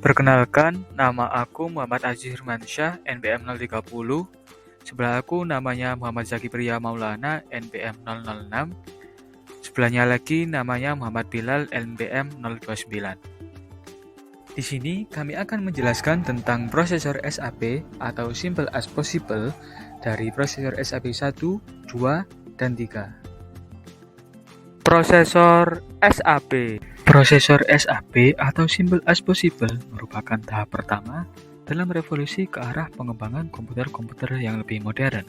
Perkenalkan, nama aku Muhammad Aziz Hirmansyah, NPM 030. Sebelah aku namanya Muhammad Zaki Priya Maulana, NPM 006. Sebelahnya lagi namanya Muhammad Bilal, NPM 029. Di sini kami akan menjelaskan tentang prosesor SAP atau Simple as Possible dari prosesor SAP 1, 2, dan 3. Prosesor SAP. Prosesor SAP atau Simple as Possible merupakan tahap pertama dalam revolusi ke arah pengembangan komputer-komputer yang lebih modern.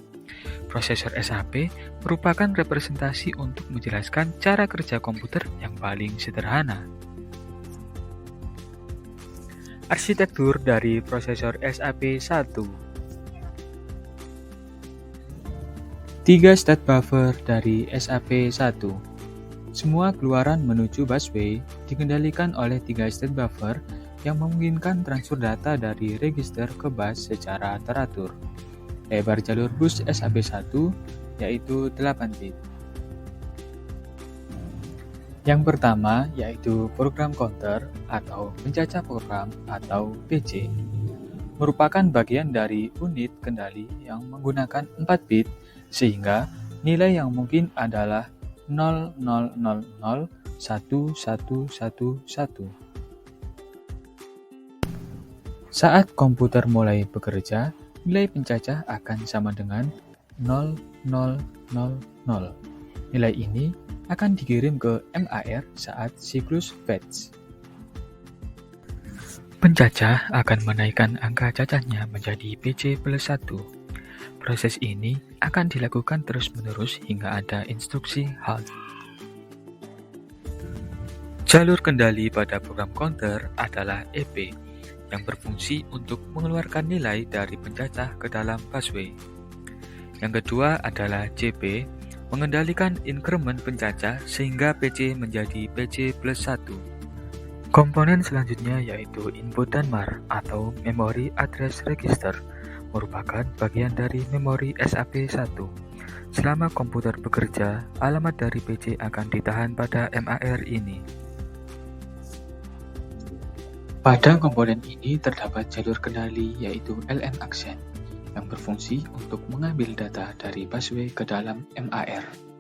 Prosesor SAP merupakan representasi untuk menjelaskan cara kerja komputer yang paling sederhana. Arsitektur dari prosesor SAP 1. 3 state buffer dari SAP 1. Semua keluaran menuju busway dikendalikan oleh 3 state buffer yang memungkinkan transfer data dari register ke bus secara teratur. Lebar jalur bus SAP1 yaitu 8 bit. Yang pertama yaitu program counter atau pencacah program atau PC. Merupakan bagian dari unit kendali yang menggunakan 4 bit sehingga nilai yang mungkin adalah 00001111. Saat komputer mulai bekerja, nilai pencacah akan sama dengan 0000. Nilai ini akan dikirim ke MAR saat siklus fetch. Pencacah akan menaikkan angka cacahnya menjadi PC plus 1. Proses ini akan dilakukan terus-menerus hingga ada instruksi halt. Jalur kendali pada program counter adalah EP, yang berfungsi untuk mengeluarkan nilai dari pencacah ke dalam busway. Yang kedua adalah JP, mengendalikan increment pencacah sehingga PC menjadi PC plus 1. Komponen selanjutnya yaitu input Danmar atau Memory Address Register, merupakan bagian dari memori SAP1. Selama komputer bekerja, alamat dari PC akan ditahan pada MAR ini. Pada komponen ini terdapat jalur kendali yaitu LN Accent yang berfungsi untuk mengambil data dari busway ke dalam MAR.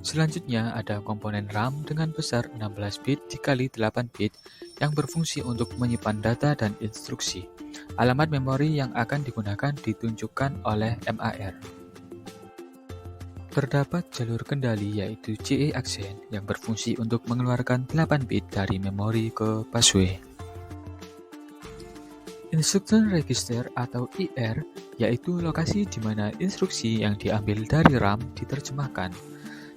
Selanjutnya ada komponen RAM dengan besar 16 bit dikali 8 bit yang berfungsi untuk menyimpan data dan instruksi. Alamat memori yang akan digunakan ditunjukkan oleh MAR. Terdapat jalur kendali yaitu CE Accent yang berfungsi untuk mengeluarkan 8 bit dari memori ke busway. Instruction Register atau IR yaitu lokasi di mana instruksi yang diambil dari RAM diterjemahkan.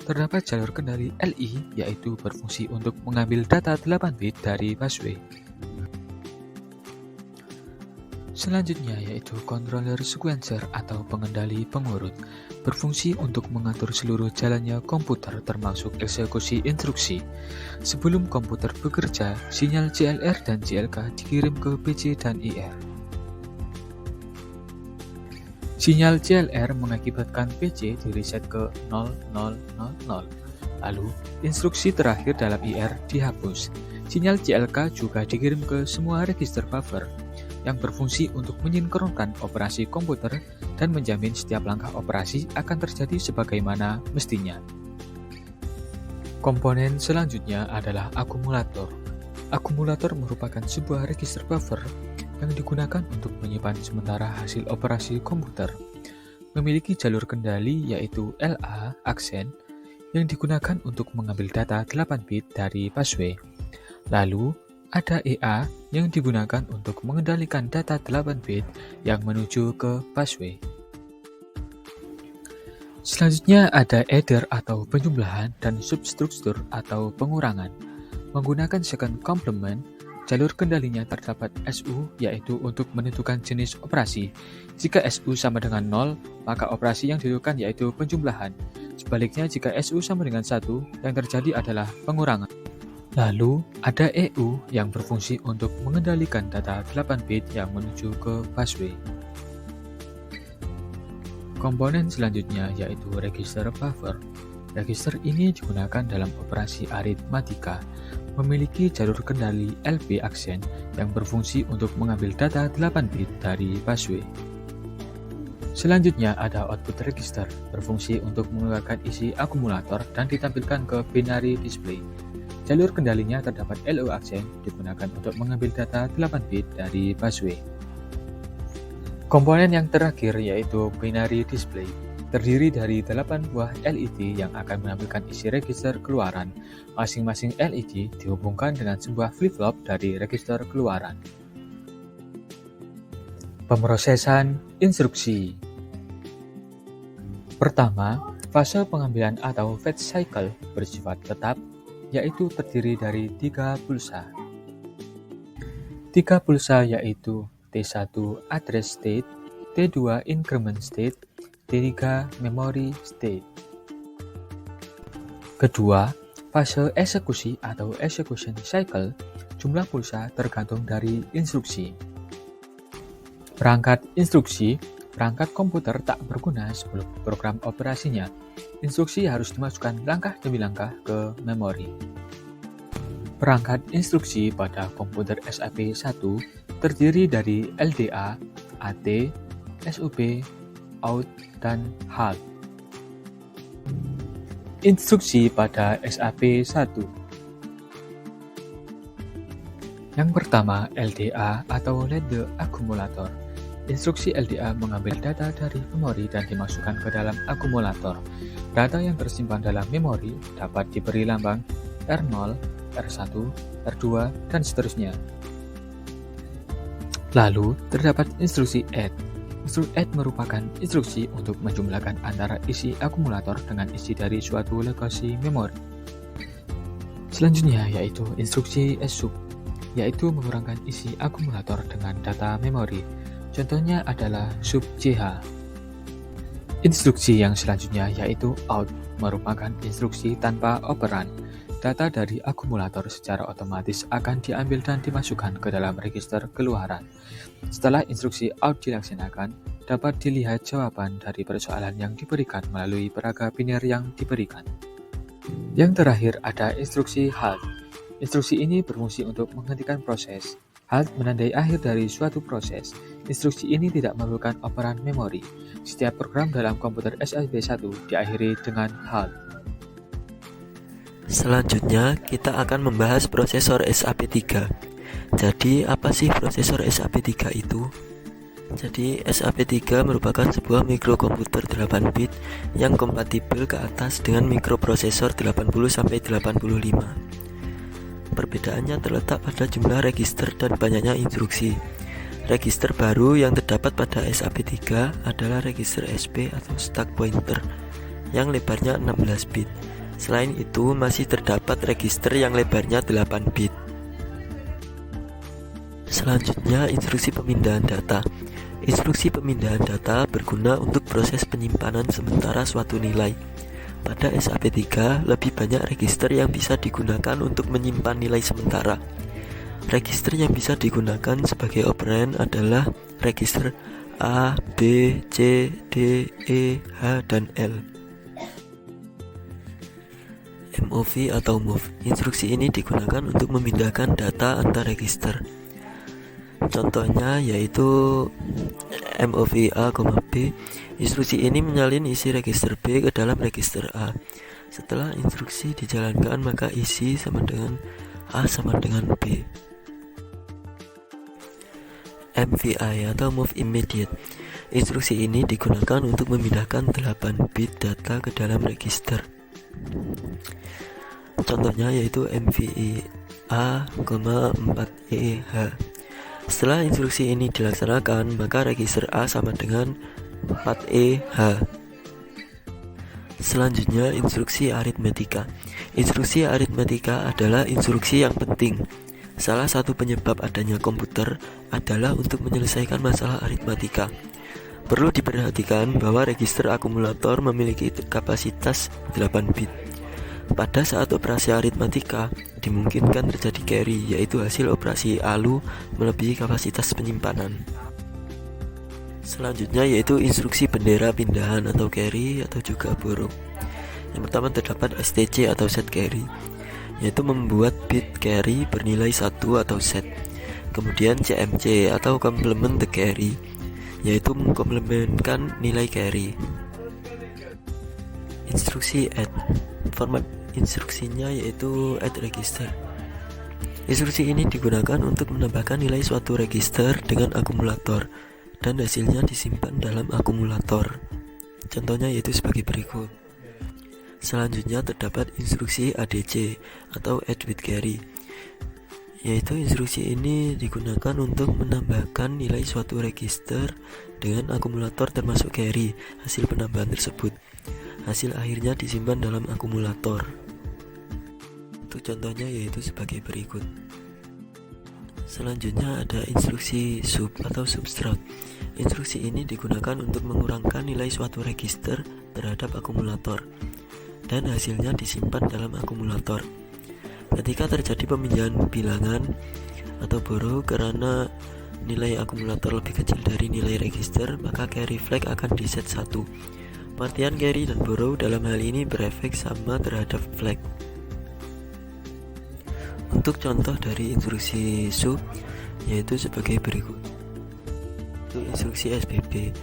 Terdapat jalur kendali LI, yaitu berfungsi untuk mengambil data 8 bit dari busway. Selanjutnya yaitu controller sequencer atau pengendali pengurut, berfungsi untuk mengatur seluruh jalannya komputer termasuk eksekusi instruksi. Sebelum komputer bekerja, sinyal CLR dan CLK dikirim ke PC dan IR. Sinyal CLR mengakibatkan PC di-reset ke 0000, lalu instruksi terakhir dalam IR dihapus. Sinyal CLK juga dikirim ke semua register buffer yang berfungsi untuk menyinkronkan operasi komputer dan menjamin setiap langkah operasi akan terjadi sebagaimana mestinya. Komponen selanjutnya adalah akumulator. Akumulator merupakan sebuah register buffer yang digunakan untuk menyimpan sementara hasil operasi komputer. Memiliki jalur kendali yaitu LA Accent yang digunakan untuk mengambil data 8 bit dari busway. Lalu ada EA yang digunakan untuk mengendalikan data 8 bit yang menuju ke busway. Selanjutnya ada adder atau penjumlahan dan substruktur atau pengurangan. Menggunakan second complement, jalur kendalinya terdapat SU yaitu untuk menentukan jenis operasi. Jika SU sama dengan 0, maka operasi yang dilakukan yaitu penjumlahan. Sebaliknya jika SU sama dengan 1, yang terjadi adalah pengurangan. Lalu, ada EU yang berfungsi untuk mengendalikan data 8 bit yang menuju ke busway. Komponen selanjutnya yaitu register buffer. Register ini digunakan dalam operasi aritmatika, memiliki jalur kendali LB aksen yang berfungsi untuk mengambil data 8 bit dari busway. Selanjutnya ada output register, berfungsi untuk mengeluarkan isi akumulator dan ditampilkan ke binary display. Jalur kendalinya terdapat LO aksen, digunakan untuk mengambil data 8 bit dari busway. Komponen yang terakhir yaitu binary display, terdiri dari 8 buah LED yang akan menampilkan isi register keluaran. Masing-masing LED dihubungkan dengan sebuah flip-flop dari register keluaran. Pemrosesan instruksi. Pertama, fase pengambilan atau fetch cycle bersifat tetap, yaitu terdiri dari 3 pulsa. 3 pulsa yaitu T1 address state, T2 increment state, T3 memory state. Kedua, fase eksekusi atau execution cycle, jumlah pulsa tergantung dari instruksi. Perangkat instruksi, perangkat komputer tak berguna sebelum program operasinya. Instruksi harus dimasukkan langkah demi langkah ke memori. Perangkat instruksi pada komputer SAP1 terdiri dari LDA, AT, SUB, OUT, dan HAL. Instruksi pada SAP1. Yang pertama, LDA atau Let the Accumulator. Instruksi LDA mengambil data dari memori dan dimasukkan ke dalam akumulator. Data yang tersimpan dalam memori dapat diberi lambang R0, R1, R2, dan seterusnya. Lalu, terdapat instruksi add. Instruksi add merupakan instruksi untuk menjumlahkan antara isi akumulator dengan isi dari suatu lokasi memori. Selanjutnya yaitu instruksi sub, yaitu mengurangkan isi akumulator dengan data memori. Contohnya adalah sub CH. Instruksi yang selanjutnya yaitu out, merupakan instruksi tanpa operan. Data dari akumulator secara otomatis akan diambil dan dimasukkan ke dalam register keluaran. Setelah instruksi out dilaksanakan, dapat dilihat jawaban dari persoalan yang diberikan melalui peraga biner yang diberikan. Yang terakhir ada instruksi halt. Instruksi ini berfungsi untuk menghentikan proses. Halt menandai akhir dari suatu proses. Instruksi ini tidak memerlukan operan memori. Setiap program dalam komputer SAP1 diakhiri dengan halt. Selanjutnya, kita akan membahas prosesor SAP3. Jadi, apa sih prosesor SAP3 itu? Jadi, SAP3 merupakan sebuah mikrokomputer 8 bit yang kompatibel ke atas dengan mikroprosesor 80-85. Perbedaannya terletak pada jumlah register dan banyaknya instruksi. Register baru yang terdapat pada SAP3 adalah register SP atau stack pointer yang lebarnya 16 bit. Selain itu, masih terdapat register yang lebarnya 8 bit. Selanjutnya, instruksi pemindahan data. Instruksi pemindahan data berguna untuk proses penyimpanan sementara suatu nilai. Pada SAP3, lebih banyak register yang bisa digunakan untuk menyimpan nilai sementara. Register yang bisa digunakan sebagai operan adalah register A, B, C, D, E, H, dan L. MOV atau move. Instruksi ini digunakan untuk memindahkan data antar register. Contohnya yaitu MOV A, B. Instruksi ini menyalin isi register B ke dalam register A. Setelah instruksi dijalankan, maka isi sama dengan A sama dengan B. MVI atau move immediate. Instruksi ini digunakan untuk memindahkan 8 bit data ke dalam register. Contohnya yaitu MVI A, 4EH. Setelah instruksi ini dilaksanakan, maka register A sama dengan 4EH. Selanjutnya, instruksi aritmetika. Instruksi aritmetika adalah instruksi yang penting. Salah satu penyebab adanya komputer adalah untuk menyelesaikan masalah aritmatika. Perlu diperhatikan bahwa register akumulator memiliki kapasitas 8 bit. Pada saat operasi aritmatika, dimungkinkan terjadi carry, yaitu hasil operasi ALU melebihi kapasitas penyimpanan. Selanjutnya yaitu instruksi bendera pindahan atau carry atau juga borrow. Yang pertama terdapat STC atau set carry, yaitu membuat bit carry bernilai 1 atau set. Kemudian CMC atau complement the carry, yaitu mengkomplementkan nilai carry. Instruksi add, format instruksinya yaitu add register. Instruksi ini digunakan untuk menambahkan nilai suatu register dengan akumulator dan hasilnya disimpan dalam akumulator. Contohnya yaitu sebagai berikut. Selanjutnya terdapat instruksi ADC atau add with carry, yaitu instruksi ini digunakan untuk menambahkan nilai suatu register dengan akumulator termasuk carry hasil penambahan tersebut. Hasil akhirnya disimpan dalam akumulator. Untuk contohnya yaitu sebagai berikut. Selanjutnya ada instruksi sub atau subtract. Instruksi ini digunakan untuk mengurangkan nilai suatu register terhadap akumulator dan hasilnya disimpan dalam akumulator. Ketika terjadi pemindahan bilangan atau borrow karena nilai akumulator lebih kecil dari nilai register, maka carry flag akan di set 1. Pengertian carry dan borrow dalam hal ini berefek sama terhadap flag. Untuk contoh dari instruksi sub yaitu sebagai berikut. Untuk instruksi SBB,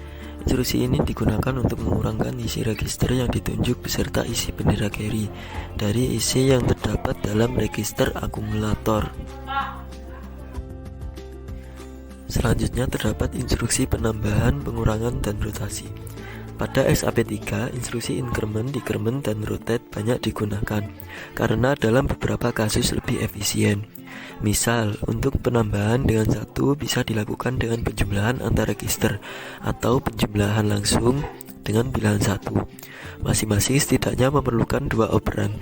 instruksi ini digunakan untuk mengurangkan isi register yang ditunjuk beserta isi bendera carry dari isi yang terdapat dalam register akumulator. Selanjutnya terdapat instruksi penambahan, pengurangan, dan rotasi. Pada SAP3, instruksi increment, decrement, dan rotate banyak digunakan karena dalam beberapa kasus lebih efisien. Misal, untuk penambahan dengan 1 bisa dilakukan dengan penjumlahan antar register atau penjumlahan langsung dengan bilangan 1. Masing-masing setidaknya memerlukan 2 operan.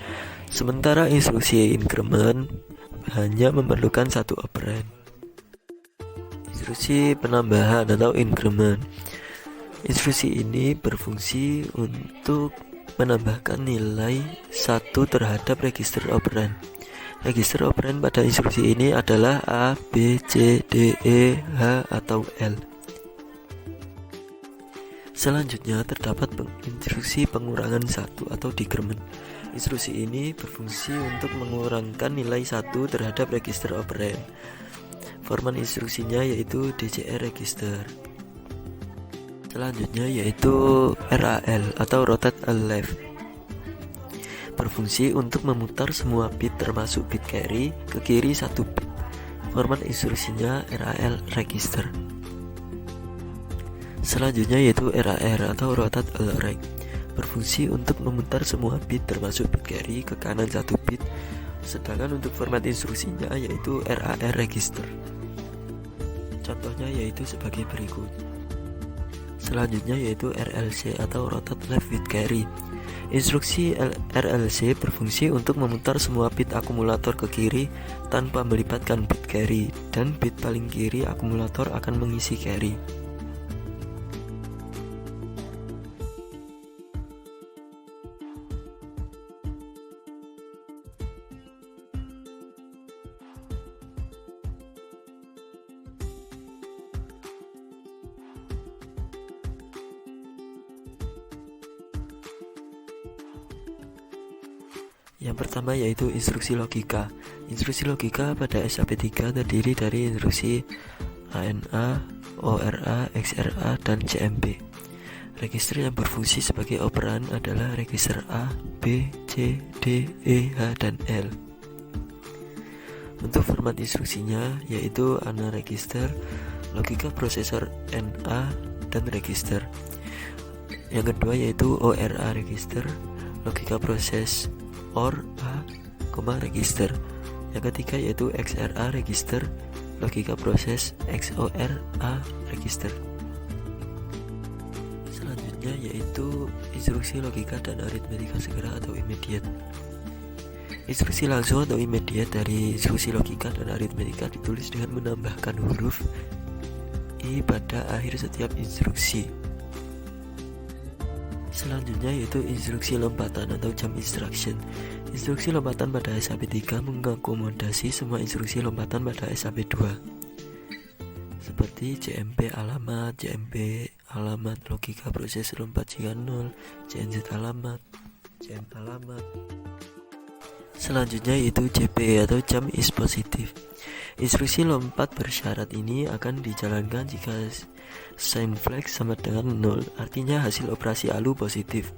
Sementara instruksi increment hanya memerlukan 1 operan. Instruksi penambahan atau increment. Instruksi ini berfungsi untuk menambahkan nilai 1 terhadap register operan. Register operan pada instruksi ini adalah A, B, C, D, E, H, atau L. Selanjutnya terdapat instruksi pengurangan 1 atau decrement. Instruksi ini berfungsi untuk mengurangkan nilai 1 terhadap register operan. Format instruksinya yaitu DCR register. Selanjutnya yaitu RAL atau rotate all left, berfungsi untuk memutar semua bit termasuk bit carry ke kiri 1 bit. Format instruksinya RAL register. Selanjutnya yaitu RAR atau rotate all right, berfungsi untuk memutar semua bit termasuk bit carry ke kanan 1 bit. Sedangkan untuk format instruksinya yaitu RAR register. Contohnya yaitu sebagai berikut. Selanjutnya yaitu RLC atau rotate left with carry. Instruksi RLC berfungsi untuk memutar semua bit akumulator ke kiri tanpa melibatkan bit carry, dan bit paling kiri akumulator akan mengisi carry. Yang pertama yaitu instruksi logika. Instruksi logika pada SAP3 terdiri dari instruksi ANA, ORA, XRA, dan CMP. Register yang berfungsi sebagai operan adalah register A, B, C, D, E, H, dan L. Untuk format instruksinya yaitu ANA register, logika prosesor NA, dan register. Yang kedua yaitu ORA register, logika proses OR A, register. Yang ketiga yaitu XRA register, logika proses XOR A register. Selanjutnya yaitu instruksi logika dan aritmetika segera atau immediate. Instruksi langsung atau immediate dari instruksi logika dan aritmetika ditulis dengan menambahkan huruf I pada akhir setiap instruksi. Selanjutnya yaitu instruksi lompatan atau jump instruction. Instruksi lompatan pada SAP3 mengakomodasi semua instruksi lompatan pada SAP2 seperti CMP alamat, CMP alamat logika proses lompat jika 0, CNZ alamat, CM alamat. Selanjutnya yaitu JP atau jump is positive. Instruksi lompat bersyarat ini akan dijalankan jika sign flag sama dengan 0, artinya hasil operasi ALU positif.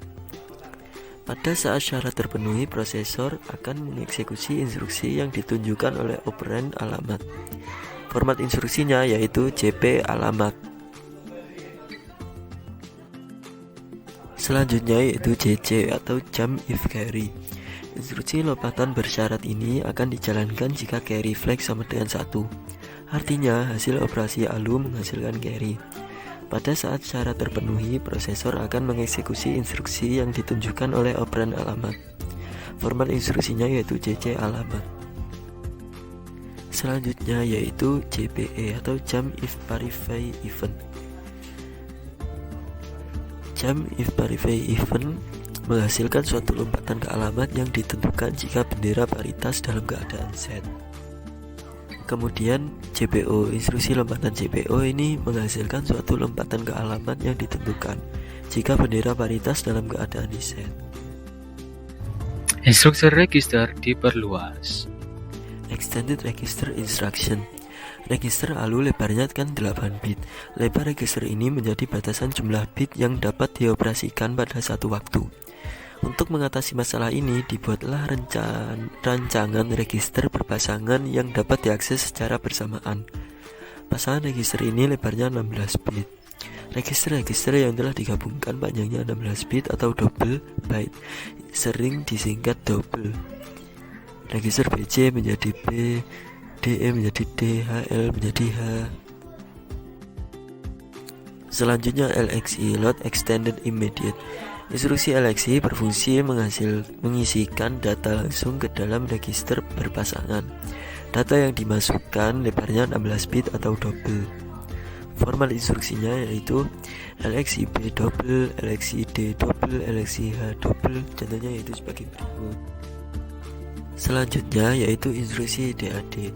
Pada saat syarat terpenuhi, prosesor akan mengeksekusi instruksi yang ditunjukkan oleh operand alamat. Format instruksinya yaitu JP alamat. Selanjutnya yaitu JC atau jump if carry. Instruksi lompatan bersyarat ini akan dijalankan jika carry flag sama dengan 1. Artinya hasil operasi ALU menghasilkan carry. Pada saat syarat terpenuhi, prosesor akan mengeksekusi instruksi yang ditunjukkan oleh operand alamat. Format instruksinya yaitu JC alamat. Selanjutnya yaitu JPE atau jump if verify event. Jump if verify event menghasilkan suatu lompatan ke alamat yang ditentukan jika bendera paritas dalam keadaan set. Kemudian JPO, instruksi lompatan JPO ini menghasilkan suatu lompatan ke alamat yang ditentukan jika bendera paritas dalam keadaan di set. Instruksi register diperluas. Extended Register Instruction. Register ALU lebarnya kan 8 bit. Lebar register ini menjadi batasan jumlah bit yang dapat dioperasikan pada satu waktu. Untuk mengatasi masalah ini, dibuatlah rancangan register berpasangan yang dapat diakses secara bersamaan. Pasangan register ini lebarnya 16 bit. Register-register yang telah digabungkan panjangnya 16 bit atau double byte, sering disingkat double. Register BC menjadi B, DE menjadi D, HL menjadi H. Selanjutnya LXI, Load Extended Immediate. Instruksi LXI berfungsi mengisikan data langsung ke dalam register berpasangan. Data yang dimasukkan lebarnya 16 bit atau double. Format instruksinya yaitu LXI-B double, LXI-D double, LXI-H double. Contohnya yaitu sebagai berikut. Selanjutnya yaitu instruksi DAD,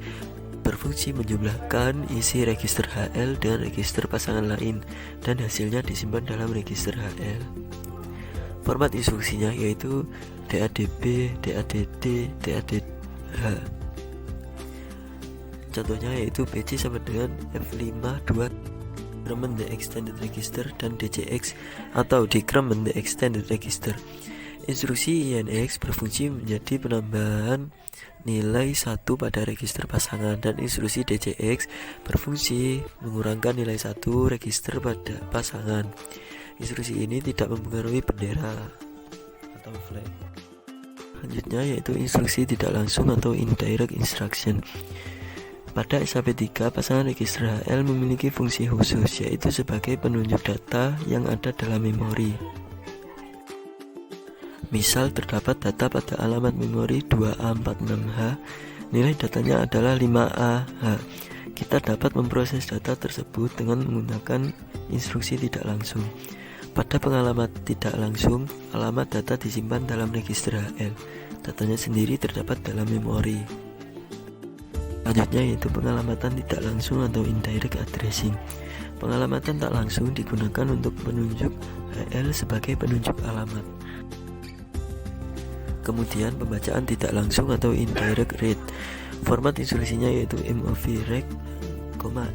berfungsi menjumlahkan isi register HL dengan register pasangan lain dan hasilnya disimpan dalam register HL. Format instruksinya yaitu DADB, DADD, DADH. Contohnya yaitu PC sama dengan F5 2 decrement the extended register dan DCX atau decrement the extended register. Instruksi INX berfungsi menjadi penambahan nilai 1 pada register pasangan dan instruksi DCX berfungsi mengurangkan nilai 1 register pada pasangan. Instruksi ini tidak mempengaruhi bendera atau flag. Selanjutnya yaitu instruksi tidak langsung atau indirect instruction. Pada SAP3, pasangan register HL memiliki fungsi khusus, yaitu sebagai penunjuk data yang ada dalam memori. Misal terdapat data pada alamat memori 2A46H, nilai datanya adalah 5AH. Kita dapat memproses data tersebut dengan menggunakan instruksi tidak langsung. Pada pengalaman tidak langsung, alamat data disimpan dalam register HL. Datanya sendiri terdapat dalam memori. Selanjutnya yaitu pengalamatan tidak langsung atau indirect addressing. Pengalamatan tak langsung digunakan untuk menunjuk HL sebagai penunjuk alamat. Kemudian pembacaan tidak langsung atau indirect read. Format instruksinya yaitu MOV-REC,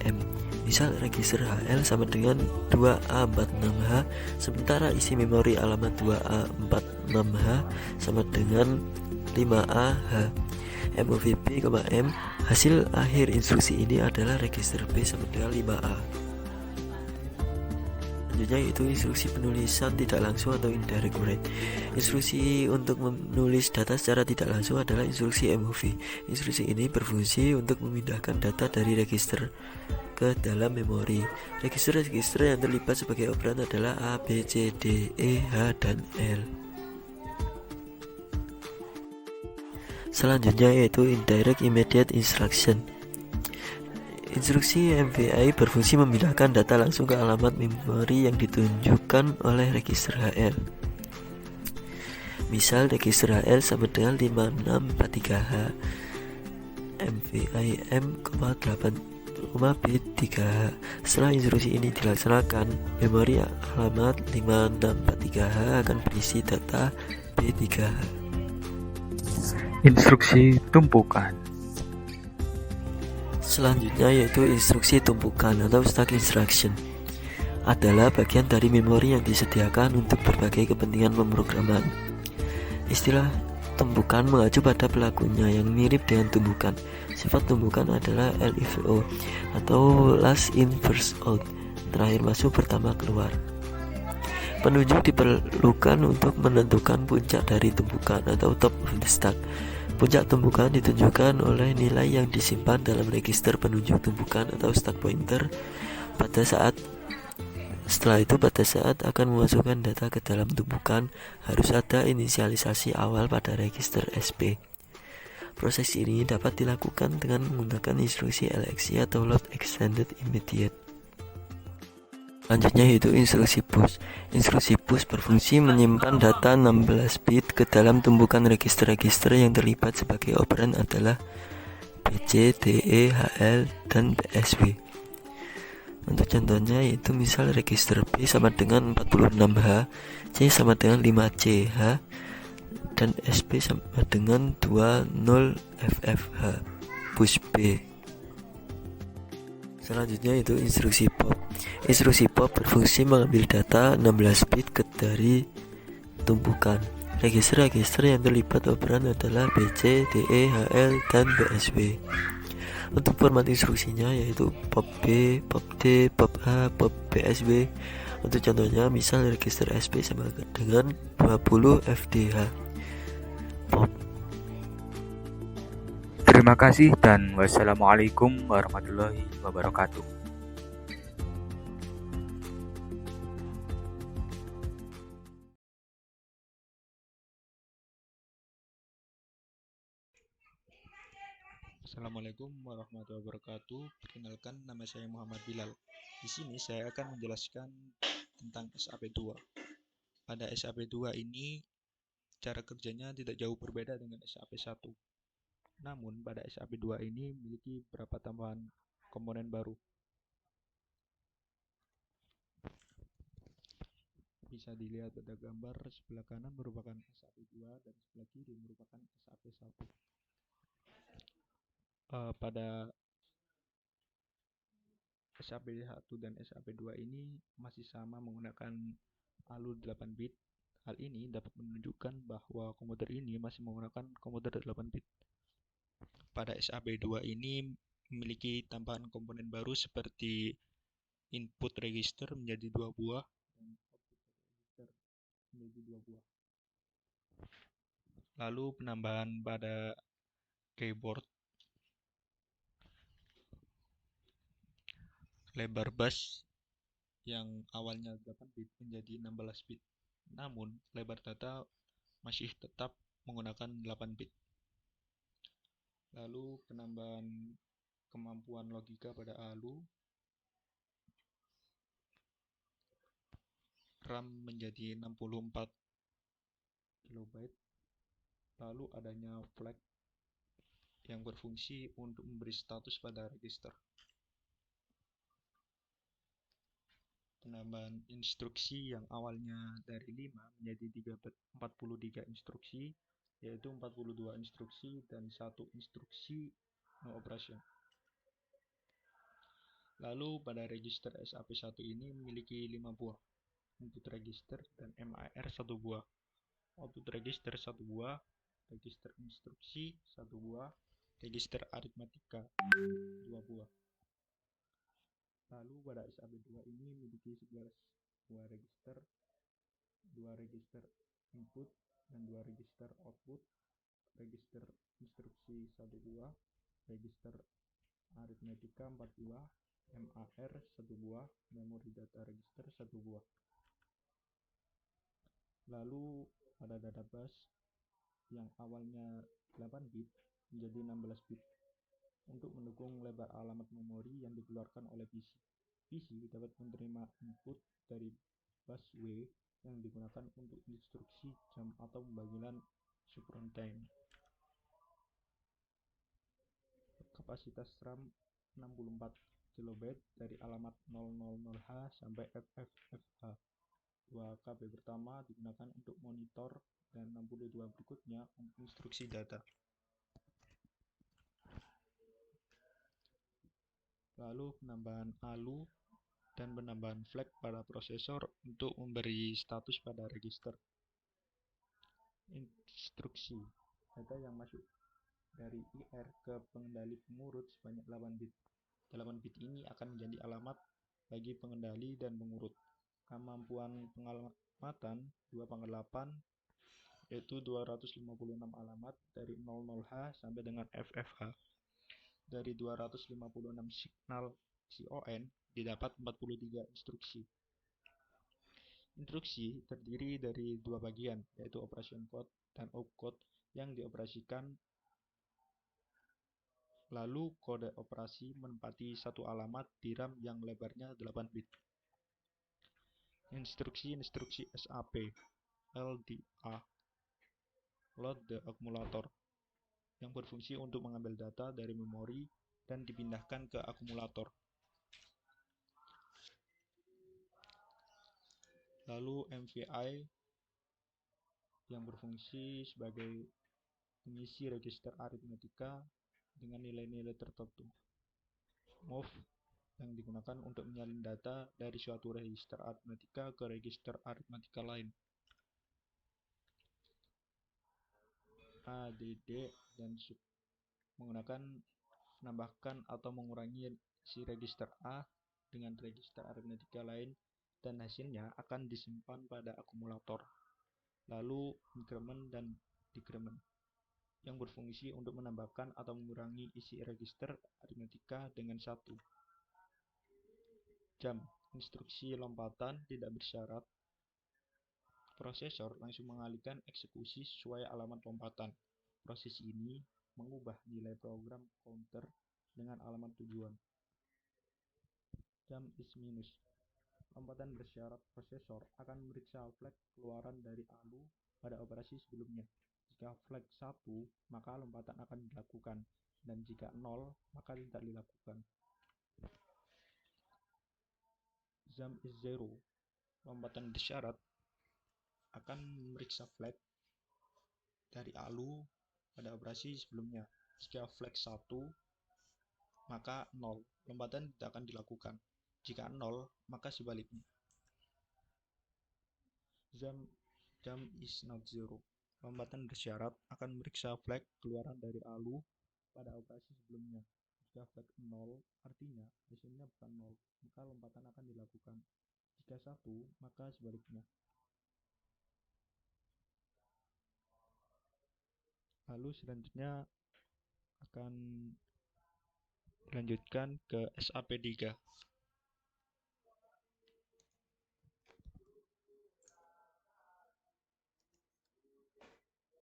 M. Misal register HL sama dengan 2A46H, sementara isi memori alamat 2A46H sama dengan 5AH. MOV-B, M. Hasil akhir instruksi ini adalah register B sama dengan 5A. Selanjutnya yaitu instruksi penulisan tidak langsung atau indirect read. Instruksi untuk menulis data secara tidak langsung adalah instruksi MOV. Instruksi ini berfungsi untuk memindahkan data dari register ke dalam memori. Register-register yang terlibat sebagai operan adalah A, B, C, D, E, H, dan L. Selanjutnya yaitu indirect immediate instruction. Instruksi MVI berfungsi memindahkan data langsung ke alamat memori yang ditunjukkan oleh register HL. Misal register HL sama dengan 5643H, MVIM, 8, bit 3H. Setelah instruksi ini dilaksanakan, memori alamat 5643H akan berisi data B3H. Instruksi tumpukan. Selanjutnya yaitu instruksi tumpukan atau stack instruction. Adalah bagian dari memori yang disediakan untuk berbagai kepentingan pemrograman. Istilah tumpukan mengacu pada pelakunya yang mirip dengan tumbukan. Sifat tumbukan adalah LIFO atau last in first out, terakhir masuk pertama keluar. Penunjuk diperlukan untuk menentukan puncak dari tumpukan atau top of the stack. Puncak tumpukan ditunjukkan oleh nilai yang disimpan dalam register penunjuk tumpukan atau stack pointer Setelah itu pada saat akan memasukkan data ke dalam tumpukan, harus ada inisialisasi awal pada register SP. Proses ini dapat dilakukan dengan menggunakan instruksi LXI atau Load Extended Immediate. Selanjutnya yaitu instruksi push. Instruksi push berfungsi menyimpan data 16 bit ke dalam tumpukan register-register yang terlibat sebagai operan adalah BC, DE, HL, dan PSW. Untuk contohnya yaitu misal register B sama dengan 46H, C sama dengan 5CH, dan SP sama dengan 20FFH, push B. Selanjutnya yaitu instruksi pop. Instruksi pop berfungsi mengambil data 16 bit dari tumpukan. Register-register yang terlibat operan adalah BC, DE, HL, dan PSW. Untuk format instruksinya yaitu pop B, pop D, pop A, pop PSW. Untuk contohnya misal register SP sama dengan 20 FDH pop. Terima kasih dan wassalamualaikum warahmatullahi wabarakatuh. Assalamualaikum warahmatullahi wabarakatuh. Perkenalkan, nama saya Muhammad Bilal. Di sini saya akan menjelaskan tentang SAP2. Pada SAP2 ini, cara kerjanya tidak jauh berbeda dengan SAP1. Namun, pada SAP2 ini memiliki beberapa tambahan komponen baru. Bisa dilihat pada gambar sebelah kanan merupakan SAP2 dan sebelah kiri merupakan SAP1. Pada SAP1 dan SAP2 ini masih sama menggunakan ALU 8 bit. Hal ini dapat menunjukkan bahwa komputer ini masih menggunakan komputer 8 bit. Pada SAP2 ini memiliki tambahan komponen baru seperti input register menjadi 2 buah dan output register menjadi 2 buah. Lalu penambahan pada keyboard, lebar bus yang awalnya 8 bit menjadi 16 bit. Namun, lebar data masih tetap menggunakan 8 bit. Lalu penambahan kemampuan logika pada ALU, RAM menjadi 64 KB. Lalu adanya flag yang berfungsi untuk memberi status pada register. Penambahan instruksi yang awalnya dari 5 menjadi 43 instruksi, yaitu 42 instruksi dan 1 instruksi no operation. Lalu pada register SAP1 ini memiliki 5 buah input register dan MIR 1 buah, output register 1 buah, register instruksi 1 buah, register aritmatika 2 buah. Lalu pada SAP2 ini memiliki 11 buah register, 2 register input dan 2 register output, register instruksi 1 buah, register aritmatika 4 buah, MAR 1 buah, memori data register 1 buah. Lalu pada data bus yang awalnya 8 bit menjadi 16 bit untuk mendukung lebar alamat memori yang dikeluarkan oleh PC. PC dapat menerima input dari bus W yang digunakan untuk instruksi jam atau pemanggilan subruntime. Kapasitas RAM 64 KB dari alamat 000H sampai FFFH. 2 KB pertama digunakan untuk monitor dan 62 berikutnya untuk instruksi data. Lalu penambahan ALU dan penambahan flag pada prosesor untuk memberi status pada register. Instruksi data yang masuk dari IR ke pengendali pengurut sebanyak 8 bit. 8 bit ini akan menjadi alamat bagi pengendali dan pengurut. Kemampuan pengalamatan 2/8 yaitu 256 alamat dari 00H sampai dengan FFH. Dari 256 signal CON didapat 43 instruksi. Instruksi terdiri dari dua bagian, yaitu operation code dan opcode yang dioperasikan. Lalu kode operasi menempati satu alamat di RAM yang lebarnya 8 bit. Instruksi SAP LDA load the accumulator yang berfungsi untuk mengambil data dari memori dan dipindahkan ke akumulator. Lalu MVI yang berfungsi sebagai pengisi register aritmetika dengan nilai-nilai tertentu. Move yang digunakan untuk menyalin data dari suatu register aritmetika ke register aritmetika lain. ADD dan sub menggunakan menambahkan atau mengurangi si register A dengan register aritmetika lain dan hasilnya akan disimpan pada akumulator. Lalu increment dan decrement yang berfungsi untuk menambahkan atau mengurangi isi register aritmetika dengan satu. Jam instruksi lompatan tidak bersyarat. Prosesor langsung mengalihkan eksekusi sesuai alamat lompatan. Proses ini mengubah nilai program counter dengan alamat tujuan. Jam is minus. Lompatan bersyarat prosesor akan memeriksa flag keluaran dari ALU pada operasi sebelumnya. Jika flag 1, maka lompatan akan dilakukan, dan jika 0, maka tidak dilakukan. Jam is zero. Lompatan bersyarat akan memeriksa flag dari ALU pada operasi sebelumnya. Jika flag 1, maka 0. Lompatan tidak akan dilakukan. Jika 0, maka sebaliknya. Jam is not zero. Lompatan bersyarat akan memeriksa flag keluaran dari ALU pada operasi sebelumnya. Jika flag 0, artinya hasilnya bukan 0, maka lompatan akan dilakukan. Jika 1, maka sebaliknya. Lalu selanjutnya akan dilanjutkan ke SAP3.